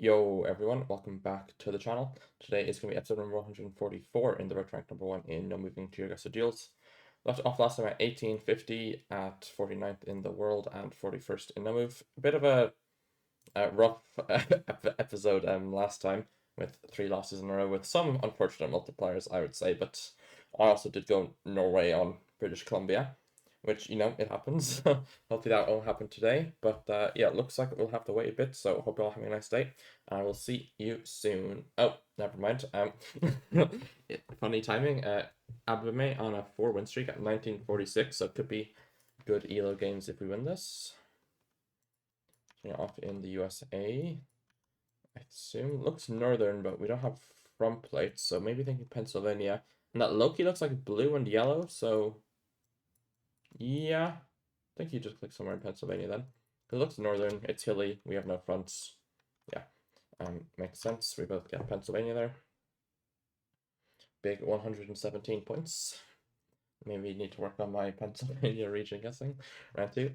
Yo everyone, welcome back to the channel. Today is going to be episode number 144 in the road rank number 1 in No Moving Geoguessr Duels. Left off last time at 1850 at 49th in the world and 41st in No Move. A bit of a rough episode last time with 3 losses in a row with some unfortunate multipliers, I would say, but I also did go Norway on British Columbia, which, it happens. Hopefully that won't happen today, but yeah, it looks like we'll have to wait a bit, so hope you're all having a nice day, and I will see you soon. Oh, never mind. Funny timing. Abame on a 4-win streak at 1946, so it could be good ELO games if we win this. Off in the USA. I assume looks northern, but we don't have front plates, so maybe thinking Pennsylvania. And that Loki looks like blue and yellow, so yeah, I think you just click somewhere in Pennsylvania then. It looks northern, it's hilly, we have no fronts. Yeah, makes sense. We both get Pennsylvania there. Big 117 points. Maybe need to work on my Pennsylvania region guessing. Round 2.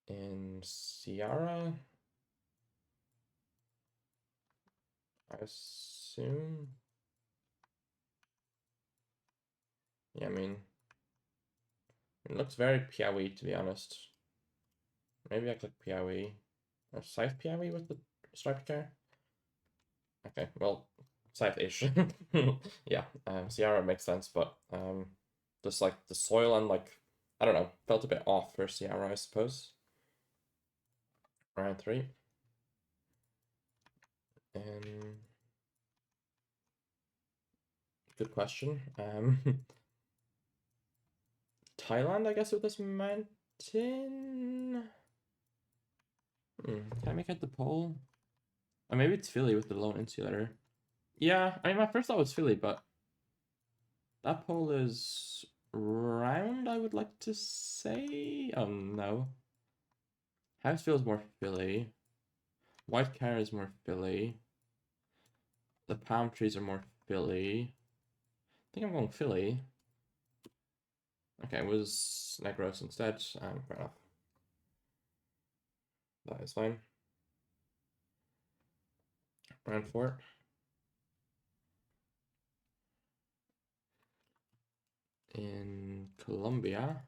In Sierra, I assume. Yeah, I mean, it looks very Piaui, to be honest. Maybe I click Piaui. Or Scythe Piaui with the striped car? Okay, well, Scythe-ish. Yeah, Sierra makes sense, but just like the soil and like, I don't know, felt a bit off for Sierra, I suppose. Round 3. Good question. Thailand, I guess, with this mountain. Can I make out the pole? Or maybe it's Philly with the lone insulator. Yeah, I mean, my first thought was Philly, but that pole is round, I would like to say. Oh, no. House feels more Philly. White car is more Philly. The palm trees are more Philly. I think I'm going Philly. Okay, it was Negros instead. Fair enough. That is fine. Round 4. In Colombia,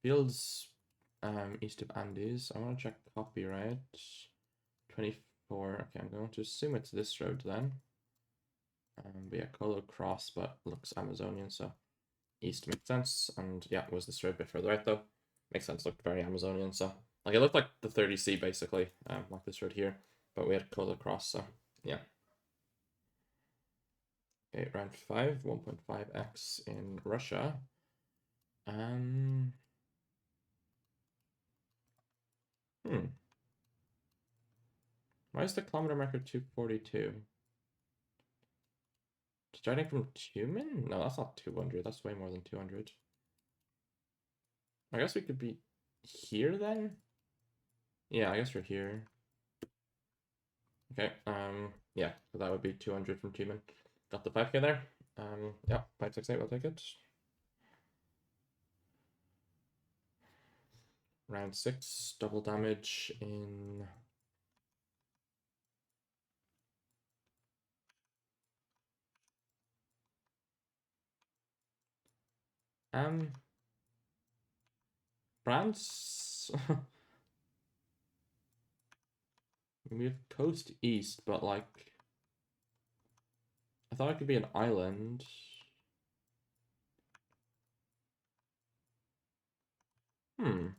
fields east of Andes. I want to check copyright. 24. Okay, I'm going to assume it's this road then. But yeah, Colo Cross, but looks Amazonian, so east makes sense. And yeah, it was this road a bit further out though. Makes sense, looked very Amazonian, so like it looked like the 30C basically, like this road here, but we had Colo Cross, so yeah. Okay, round 5, 1.5x in Russia. Why is the kilometer marker 242? Starting from Tumen? No, that's not 200. That's way more than 200. I guess we could be here then? Yeah, I guess we're here. Okay, yeah, so that would be 200 from Tumen. Got the 5k there. Yeah, 568, we'll take it. Round 6, double damage in... France? We have coast east, but like... I thought it could be an island. Trying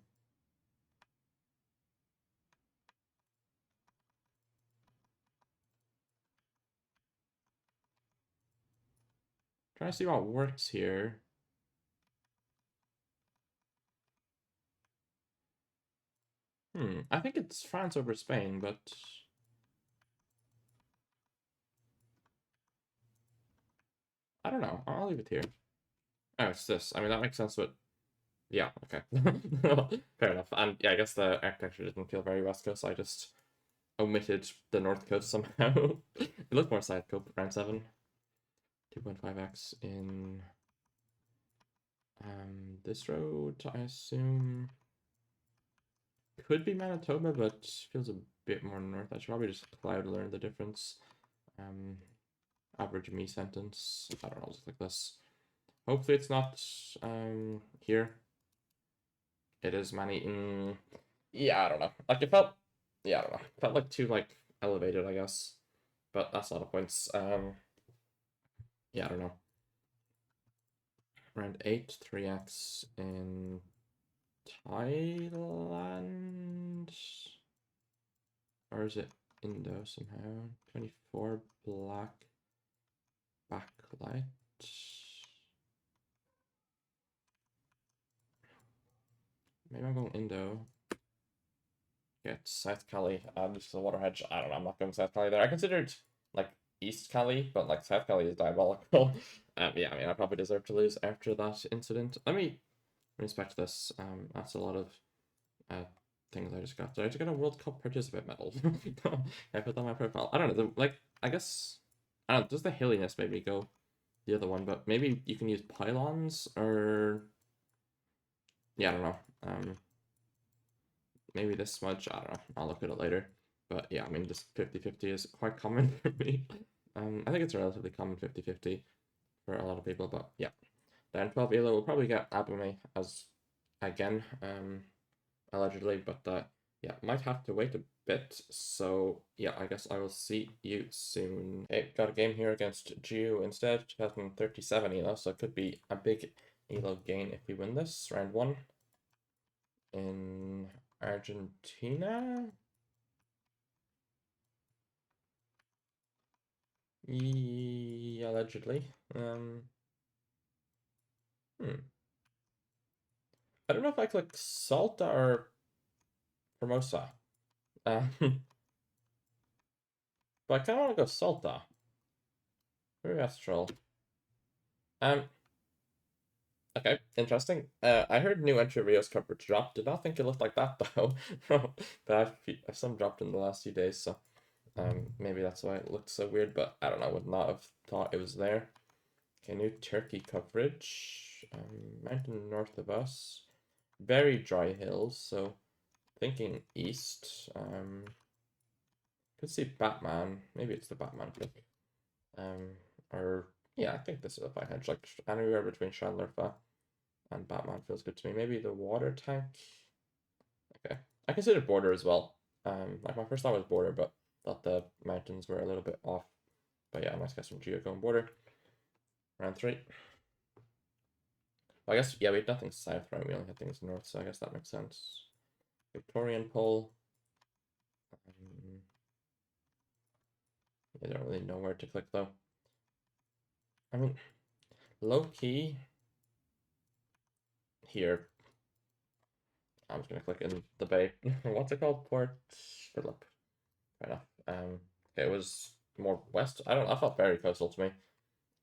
to see what works here. I think it's France over Spain, but... I don't know. I'll leave it here. Oh, it's this. I mean, that makes sense, but... Yeah, okay. Fair enough. And yeah, I guess the architecture didn't feel very West Coast, so I just omitted the North Coast somehow. It looked more Side Coast, round 7. 2.5x in... this road, I assume... could be Manitoba, but feels a bit more north. I should probably just cloud learn the difference. Average me sentence. I don't know, just like this. Hopefully it's not here. It is many. Yeah, I don't know. Like it felt. Yeah, I don't know. It felt like too like elevated, I guess. But that's a lot of points. Yeah, I don't know. Round 8, 3x in Thailand? Or is it Indo somehow? 24 black backlight. Maybe I'm going Indo. Yeah, it's South Cali. This is a water hedge. I don't know. I'm not going South Cali there. I considered like East Cali, but like South Cali is diabolical. Yeah, I mean, I probably deserve to lose after that incident. Let me respect this. That's a lot of things I just got. Did I just get a World Cup participant medal? I put that on my profile. I don't know. Like, I guess I don't know. Does the hilliness maybe go the other one? But maybe you can use pylons or yeah, I don't know. Maybe this smudge. I don't know. I'll look at it later. But yeah, I mean, just 50-50 is quite common for me. I think it's a relatively common 50-50 for a lot of people. But yeah, then 12 elo will probably get Abame as again. Allegedly, but yeah, might have to wait a bit. So yeah, I guess I will see you soon. Hey, got a game here against Geo instead, 2037 elo, so it could be a big elo gain if we win this. Round 1 in Argentina. Allegedly. I don't know if I click Salta or Formosa. But I kind of want to go Salta. Very astral. Okay, interesting. I heard new entry Rio's coverage dropped. Did not think it looked like that though. But I've some dropped in the last few days, so maybe that's why it looked so weird. But I don't know. Would not have thought it was there. Okay, new Turkey coverage. Mountain north of us. Very dry hills. So thinking east. Could see Batman. Maybe it's the Batman pick. Or yeah, I think this is a fine hedge. Like anywhere between Chandlerfa and Batman feels good to me. Maybe the water tank. Okay. I considered border as well. Like my first thought was border, but thought the mountains were a little bit off. But yeah, nice guess from Geo going border. Round 3. Well, I guess yeah, we had nothing south, right? We only had things north, so I guess that makes sense. Victorian pole. I don't really know where to click though. I mean, low key here. I'm just gonna click in the bay. What's it called? Port Phillip. Fair enough. Okay, it was more west. I don't. I felt very coastal to me.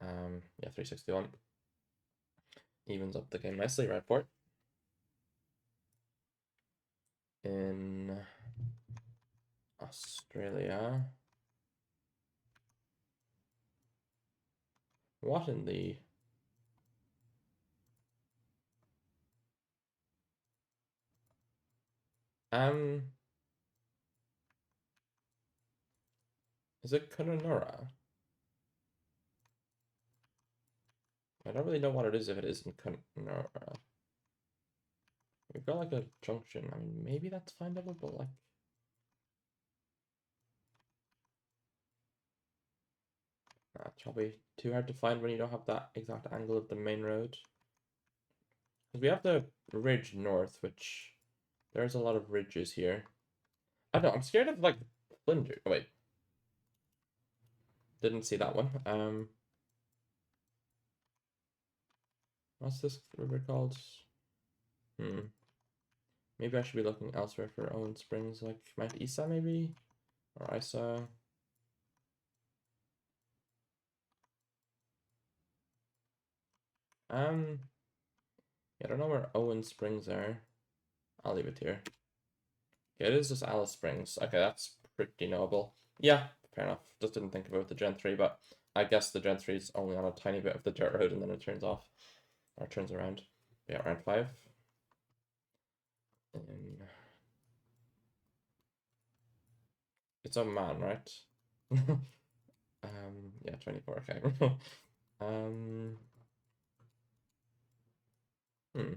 Yeah, 361 evens up the game nicely. Right port in Australia. What in the is it Kununurra? I don't really know what it is if it isn't Kununurra. We've got like a junction. I mean, maybe that's findable, but like. That's probably too hard to find when you don't have that exact angle of the main road. Because we have the ridge north, which there's a lot of ridges here. I don't know, I'm scared of like Flinders. Oh, wait. Didn't see that one. What's this river called? Maybe I should be looking elsewhere for Owen Springs, like Mount Isa maybe? Or Isa. I don't know where Owen Springs are. I'll leave it here. Yeah, it is just Alice Springs. Okay, that's pretty knowable. Yeah, fair enough. Just didn't think about the Gen 3, but I guess the Gen 3 is only on a tiny bit of the dirt road and then it turns off. Or turns around. Yeah, round 5. It's Oman, right? Yeah, 24, okay. um, hmm.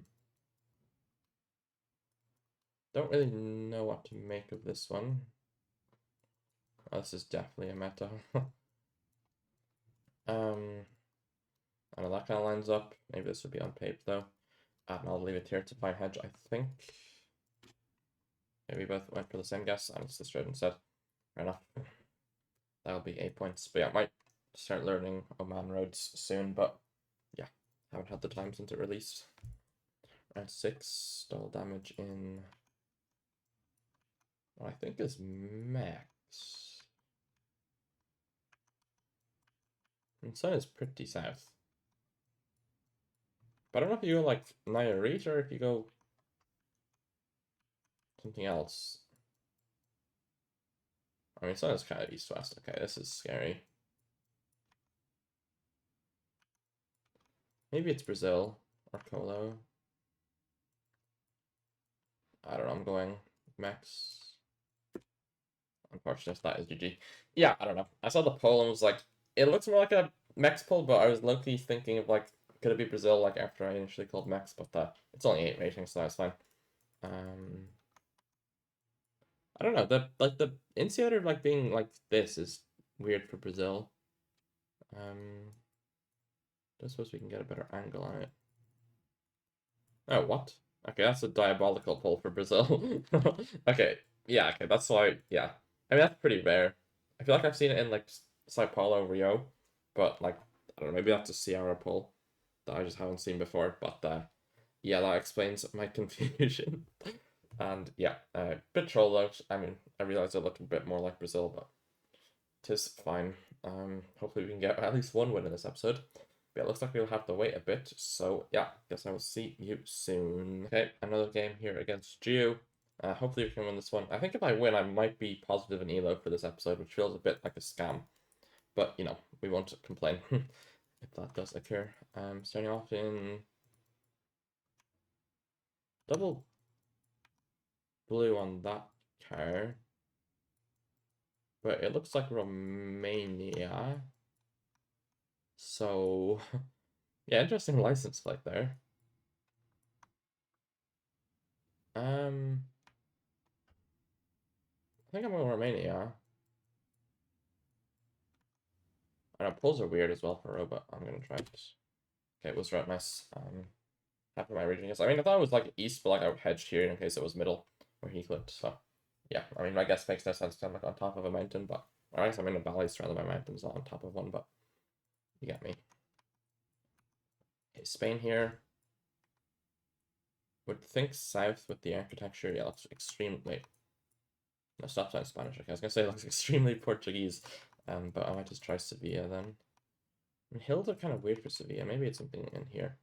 Don't really know what to make of this one. Oh, this is definitely a meta. I know that kind of lines up. Maybe this would be on paper though. And I'll leave it here to find hedge, I think. Yeah, we both went for the same guess, and it's the straight instead. Fair enough. That'll be 8 points. But yeah, I might start learning Oman roads soon, but yeah, haven't had the time since it released. Round 6, double damage in what I think is max. And sun is pretty south. But I don't know if you go like Nayarit or if you go something else. I mean, sun is kind of east-west. Okay, this is scary. Maybe it's Brazil or Colo. I don't know, I'm going max. Unfortunate, that is GG. Yeah, I don't know. I saw the poll and was like, it looks more like a Mex poll, but I was low-key thinking of like, could it be Brazil like after I initially called Mex, but it's only 8 ratings, so that's fine. I don't know, the insider like being like this is weird for Brazil. I suppose we can get a better angle on it. Oh, what? Okay, that's a diabolical pull for Brazil. Okay, yeah, okay, that's why, yeah. I mean, that's pretty rare. I feel like I've seen it in, like, Sao Paulo, Rio, but, like, I don't know, maybe that's a Sierra pull that I just haven't seen before, but, yeah, that explains my confusion. And, yeah, bit troll though. I mean, I realized it looked a bit more like Brazil, but tis fine. Hopefully we can get at least one win in this episode. But it looks like we'll have to wait a bit, so yeah, guess I will see you soon. Okay, another game here against Geo. Hopefully we can win this one. I think if I win, I might be positive in Elo for this episode, which feels a bit like a scam. But, you know, we won't complain if that does occur. Starting off in double blue on that car. But it looks like Romania. So, yeah, interesting license plate there. I think I'm going Romania. I know pulls are weird as well for a robot. I'm gonna try it. Okay, it was right, nice. Half of my region is. I mean, I thought it was like east, but like I hedged here in case it was middle where he clicked. So yeah, I mean, I guess makes no sense to I'm like on top of a mountain, but I guess I'm in a valley surrounded by mountains, not on top of one. But you get me. Okay, Spain here. Would think south with the architecture. Yeah, looks extreme. Wait, no, stop sign Spanish. Okay, I was gonna say it looks extremely Portuguese. But I might just try Sevilla then. I mean, hills are kind of weird for Sevilla. Maybe it's something in here.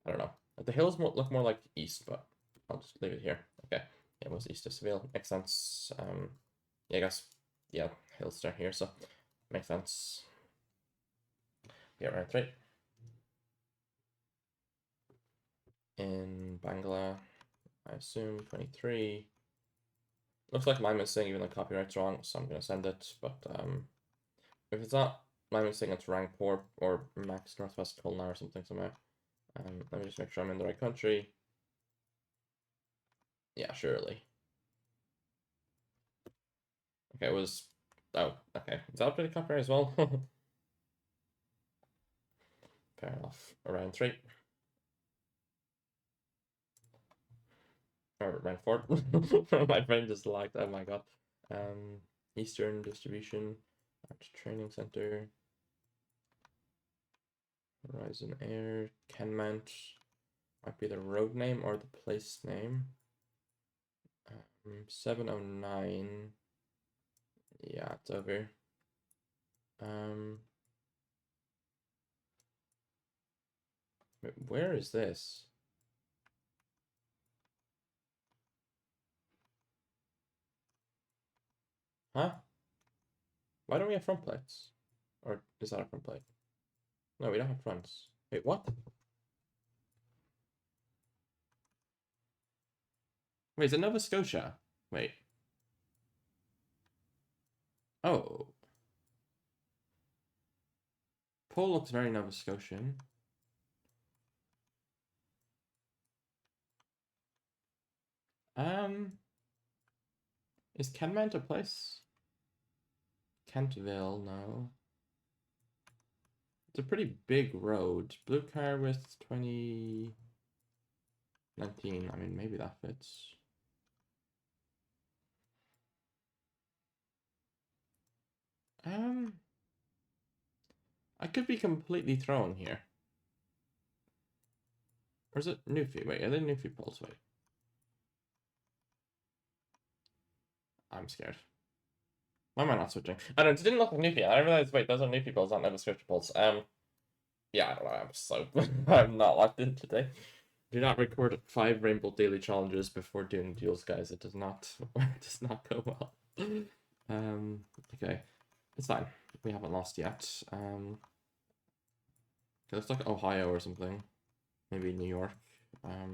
I don't know. The hills look more like east, but I'll just leave it here. Okay. Yeah, it was east of Seville. Makes sense. Yeah, I guess, yeah, hills start here, so makes sense. Yeah, round 3. In Bangla, I assume 23. Looks like my missing, even though copyright's wrong, so I'm gonna send it. But if it's not my missing, it's Rangpur or Max Northwest Khulna or something somewhere. Let me just make sure I'm in the right country. Yeah, surely. Okay, it was. Oh, okay. Is that updated copyright as well? Fair enough. Round 3. Or round 4. My brain just lagged. Oh my god. Eastern Distribution. Art Training Center. Horizon Air. Kenmount. Might be the road name or the place name. 709. Yeah, it's over. Where is this? Huh? Why don't we have front plates? Or is that a front plate? No, we don't have fronts. Wait, what? Wait, is it Nova Scotia? Wait. Oh. Pole looks very Nova Scotian. Is Kenmount a place? Kentville, no. It's a pretty big road. Blue car with 2019. I mean, maybe that fits. I could be completely thrown here. Or is it Newfie? Wait, are they Newfie poles? Wait. I'm scared. Why am I not switching? I don't know, it didn't look like Newfie. I realized, wait, those are Newfie poles, not Nova Scotia poles. Yeah, I don't know, I'm so... I'm not locked in today. Do not record 5 Rainbow Daily Challenges before doing duels, guys. It does not go well. Okay. It's fine. We haven't lost yet. It looks like Ohio or something. Maybe New York. I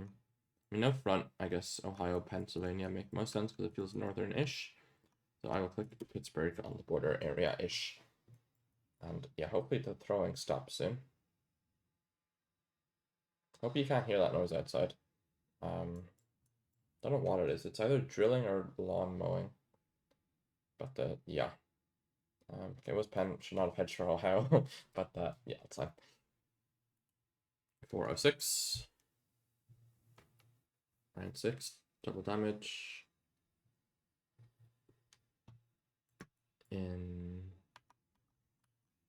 mean, no front, I guess Ohio, Pennsylvania make most sense because it feels northern-ish. So I will click Pittsburgh on the border area-ish. And yeah, hopefully the throwing stops soon. Hope you can't hear that noise outside. Don't know what it is. It's either drilling or lawn mowing. But yeah. Okay, it was Penn. Should not have hedged for Ohio. But yeah, it's fine. 406. Round 6. Double damage. In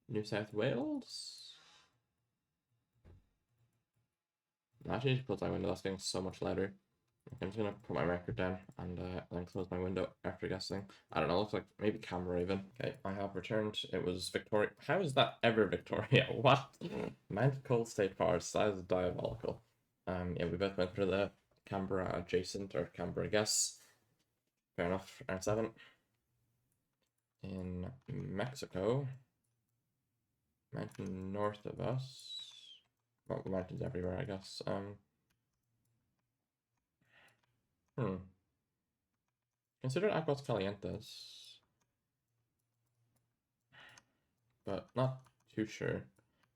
New South Wales? I actually need to close my window. That's getting so much louder. Okay, I'm just gonna put my record down and then close my window after guessing. I don't know, looks like maybe Canberra even. Okay, I have returned. It was Victoria. How is that ever Victoria? What? Mount Cold State Forest. That is diabolical. Yeah, we both went for the Canberra adjacent or Canberra guess. Fair enough. Round 7. In Mexico. Mountain north of us. Well, the mountains everywhere, I guess. Consider Aguas Calientes, but not too sure.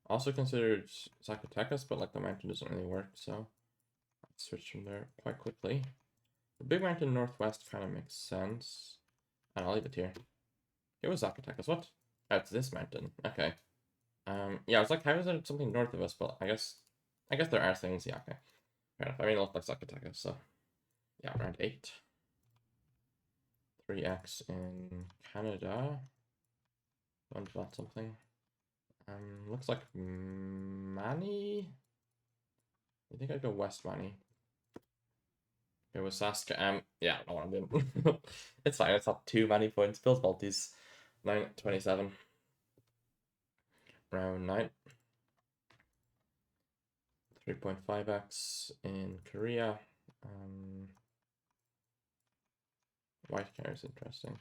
Also considered Zacatecas, but like the mountain doesn't really work, so let's switch from there quite quickly. The big mountain northwest kind of makes sense, and I'll leave it here. It was Zacatecas. What? Oh, it's this mountain. Okay. Yeah, I was like, how is there something north of us? But I guess there are things. Yeah, okay. Fair enough. I mean, it looked like Zacatecas, so yeah, round 8. 3x in Canada. Wonder about something. Looks like Manny. I think I'd go West Manny. It was Saska. Yeah, I don't know what I'm doing. It's fine. It's not too many points. Bill's multis. 927. Round 9. 3.5x in Korea. White car is interesting.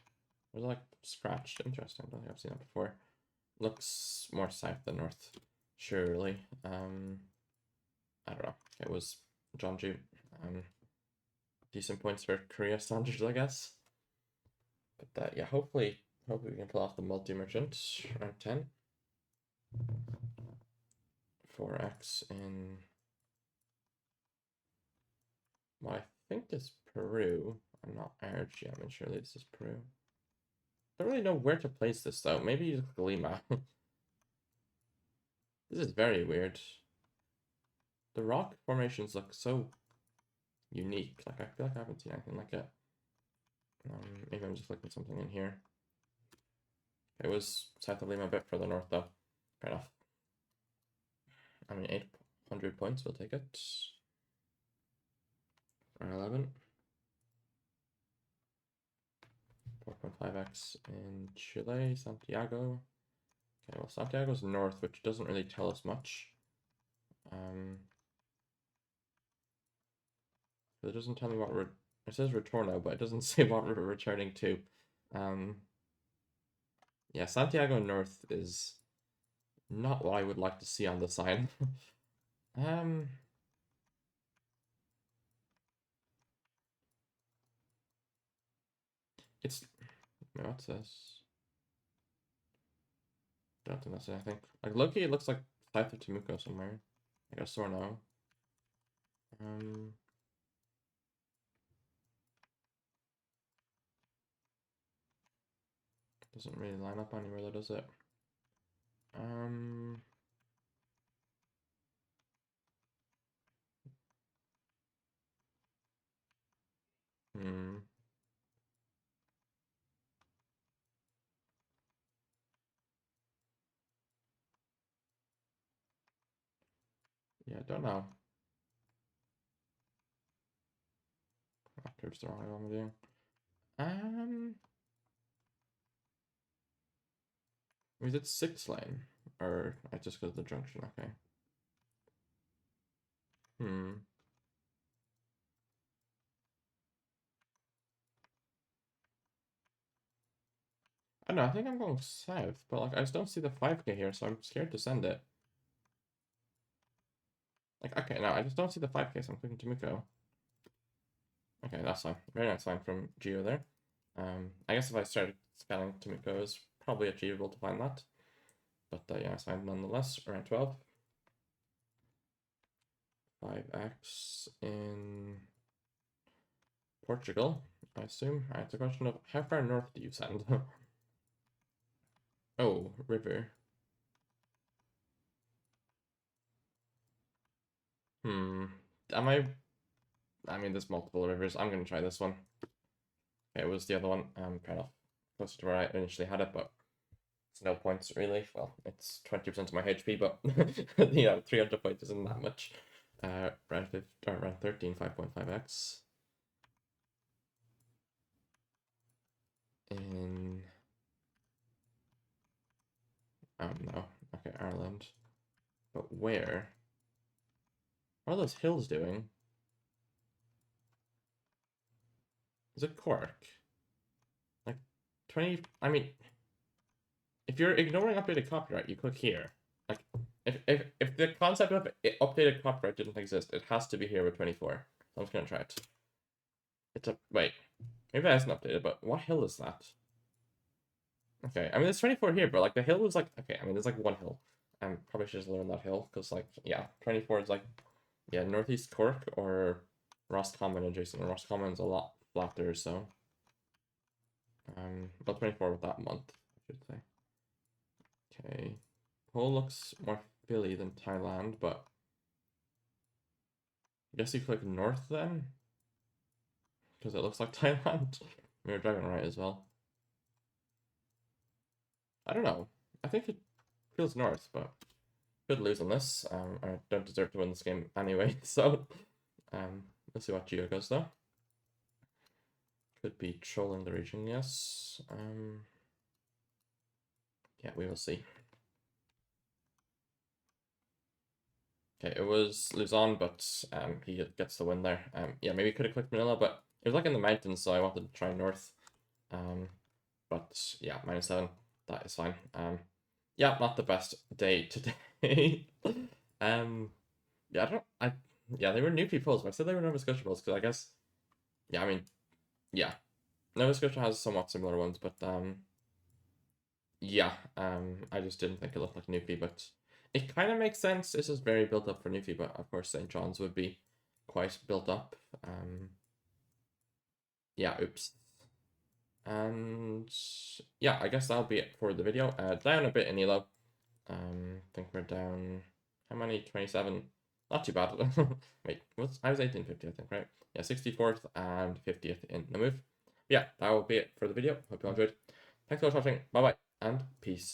It was like scratched. Interesting. I don't think I've seen that before. Looks more south than north. Surely. I don't know. It was John Ju. Decent points for Korea standards, I guess. But yeah, hopefully we can pull off the multi-merchant. Round 10. 4x in what I think is Peru. I'm not Argentine. I mean, surely this is Peru. Don't really know where to place this though. Maybe use Lima. This is very weird. The rock formations look so unique. Like I feel like I haven't seen anything like it. Maybe I'm just looking something in here. It was south of Lima, a bit further north though. Fair enough. I mean, 800 points, we'll take it. Round 11. 4.5x in Chile, Santiago. Okay, well, Santiago's north, which doesn't really tell us much. It doesn't tell me what we're... It says Retorno, but it doesn't say what we're returning to. Yeah, Santiago North is not what I would like to see on the sign. It's... What's this? Don't think that's anything. Like Loki, it looks like Scythe or Temuco somewhere. I guess or no. Doesn't really line up anywhere though, does it? Hmm. Yeah, don't know. Proves the wrong way I'm doing. Is it 6 lane? Or I just go to the junction, okay. I don't know, I think I'm going south, but like I just don't see the 5k here, so I'm scared to send it. Like, okay, no, I just don't see the 5k, so I'm clicking Temuco. Okay, that's fine. Very nice line from Geo there. I guess if I started spelling Temuco, it's probably achievable to find that. But yeah, it's fine nonetheless. Around 12. 5x in Portugal, I assume. Alright, it's a question of how far north do you send? Oh, river. Am I mean, there's multiple rivers. I'm going to try this one. Okay, it was the other one. Kind of close to where I initially had it, but it's no points really. Well, it's 20% of my HP, but you know, 300 points isn't that much. Round 13, 5.5x. In no. Okay, Ireland. But where? What are those hills doing? Is it Cork? Like 20, I mean, if you're ignoring updated copyright, you click here. Like, if the concept of updated copyright didn't exist, it has to be here with 24. So I'm just gonna try it. It's a wait, maybe that isn't updated, but what hill is that? Okay, I mean there's 24 here, but like the hill was like okay, I mean there's like one hill. Probably should just learn that hill because like yeah, 24 is like yeah, Northeast Cork or Roscommon adjacent. Roscommon's a lot flatter, so but 24 with that month, I should say. Okay. Pole looks more Philly than Thailand, but I guess you click north then? Because it looks like Thailand. We were driving right as well. I don't know. I think it feels north, but could lose on this. I don't deserve to win this game anyway, so let's see what Geo goes though. Could be trolling the region, yes. Yeah, we will see. Okay, it was Luzon, but he gets the win there. Yeah, maybe could have clicked Manila, but it was like in the mountains, so I wanted to try north. But yeah, -7. That is fine. Yeah, not the best day today. Yeah, yeah, they were new peoples, but I said they were Nova Scotia polls because I guess, yeah, I mean, yeah, Nova Scotia has somewhat similar ones, but yeah, I just didn't think it looked like Newfie, but it kind of makes sense. This is very built up for Newfie, but of course St. John's would be quite built up. Yeah, oops. And yeah, I guess that'll be it for the video. Down a bit in Elo. I think we're down, how many? 27. Not too bad. Wait, I was 1850, I think, right? Yeah, 64th and 50th in the move. Yeah, that will be it for the video. Hope you all enjoyed. Thanks for watching. Bye bye and peace.